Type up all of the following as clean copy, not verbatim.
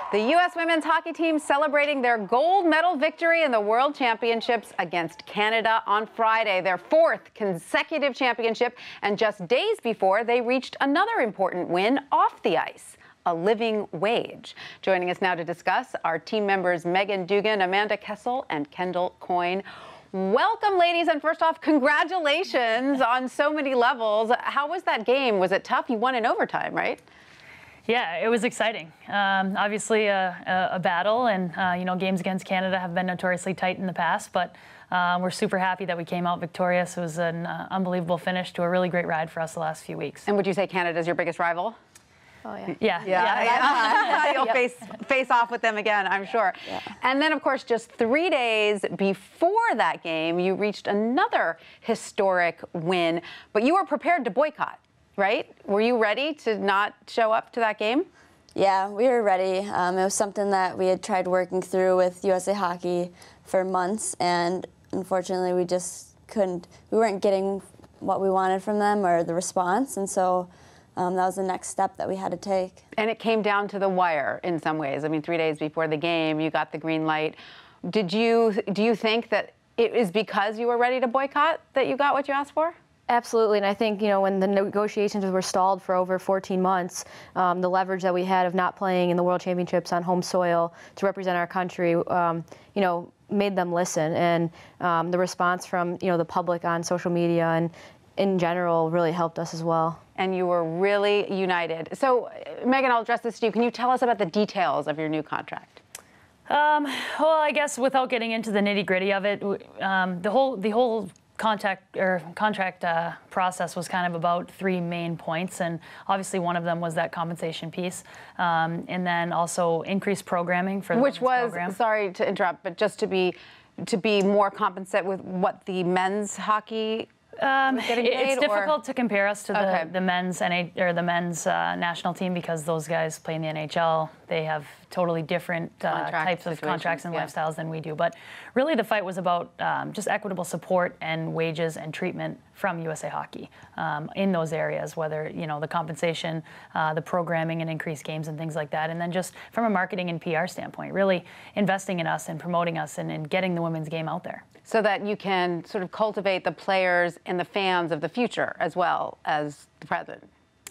The U.S. women's hockey team celebrating their gold medal victory in the World Championships against Canada on Friday, their fourth consecutive championship, and just days before they reached another important win off the ice, a living wage. Joining us now to discuss are team members Meghan, Duggan, Amanda Kessel, and Kendall, Coyne. Welcome, ladies, and first off, congratulations on so many levels. How was that game? Was it tough? You won in overtime, right? Yeah, it was exciting. Obviously a battle, and games against Canada have been notoriously tight in the past, but we're super happy that we came out victorious. It was an unbelievable finish to a really great ride for us the last few weeks. And would you say Canada's your biggest rival? Oh, yeah. Yeah. You'll face off with them again, I'm sure. Yeah. And then, of course, just 3 days before that game, you reached another historic win, but you were prepared to boycott, right? Were you ready to not show up to that game? Yeah, we were ready. It was something that we had tried working through with USA Hockey for months, and unfortunately we just couldn't, we weren't getting what we wanted from them or the response, and so that was the next step that we had to take. And it came down to the wire in some ways. I mean, 3 days before the game, you got the green light. Do you think that it is because you were ready to boycott that you got what you asked for? Absolutely, and I think, when the negotiations were stalled for over 14 months, the leverage that we had of not playing in the World Championships on home soil to represent our country, made them listen. And the response from, the public on social media and in general really helped us as well. And you were really united. So, Meghan, I'll address this to you. Can you tell us about the details of your new contract? Well, I guess without getting into the nitty-gritty of it, the whole contract process was kind of about 3 main points, and obviously one of them was that compensation piece, and then also increased programming for the which was program. Sorry to interrupt, but just to be more compensate with what the men's hockey. It's difficult to compare us to the men's national team because those guys play in the NHL. They have totally different types of contracts and lifestyles than we do. But really, the fight was about just equitable support and wages and treatment from USA Hockey in those areas, whether the compensation, the programming, and increased games and things like that, and then just from a marketing and PR standpoint, really investing in us and promoting us and getting the women's game out there. So that you can sort of cultivate the players and the fans of the future as well as the present.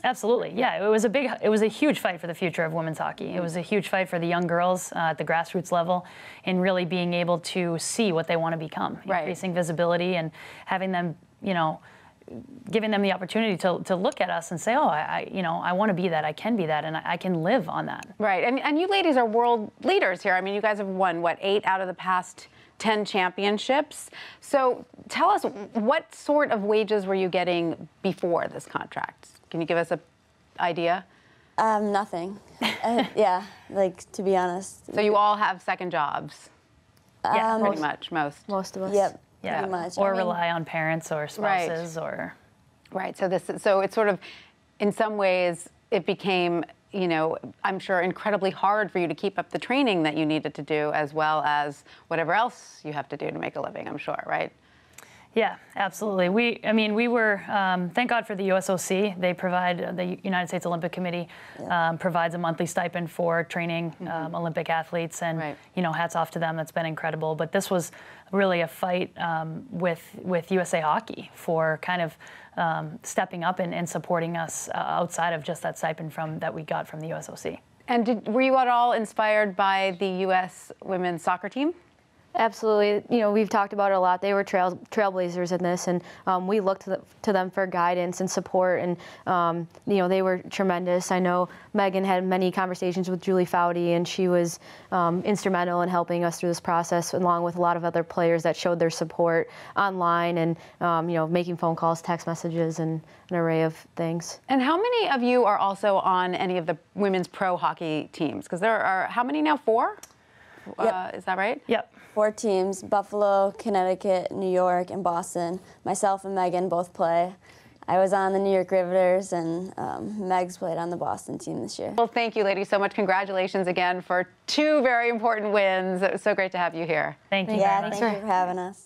Absolutely, yeah. It was a huge fight for the future of women's hockey. It was a huge fight for the young girls at the grassroots level in really being able to see what they want to become, increasing visibility and having them, giving them the opportunity to look at us and say, oh, I want to be that, I can be that, and I can live on that. Right, and you ladies are world leaders here. I mean, you guys have won, what, 8 out of the past 10 championships. So tell us, what sort of wages were you getting before this contract? Can you give us an idea? Nothing. Yeah, to be honest. So you all have second jobs? Yeah, pretty much, most of us. Yep, yeah. Pretty much. Or rely on parents or spouses or... Right, so it's sort of, in some ways, it became, I'm sure incredibly hard for you to keep up the training that you needed to do, as well as whatever else you have to do to make a living, I'm sure, right? Yeah, absolutely. We were, thank God for the USOC. They provide, the United States Olympic Committee provides a monthly stipend for training Olympic athletes, and, hats off to them. That's been incredible. But this was really a fight with USA Hockey for kind of stepping up and supporting us outside of just that stipend that we got from the USOC. And were you at all inspired by the U.S. women's soccer team? Absolutely. We've talked about it a lot. They were trailblazers in this, and we looked to them for guidance and support, and, they were tremendous. I know Meghan had many conversations with Julie Foudy, and she was instrumental in helping us through this process, along with a lot of other players that showed their support online and, making phone calls, text messages, and an array of things. And how many of you are also on any of the women's pro hockey teams? Because there are, how many now? 4? Yep. Is that right? Yep. 4 teams, Buffalo, Connecticut, New York, and Boston. Myself and Meghan both play. I was on the New York Riveters, and Meg's played on the Boston team this year. Well, thank you, ladies, so much. Congratulations again for 2 very important wins. It was so great to have you here. Thank you. Yeah, thank you for having us.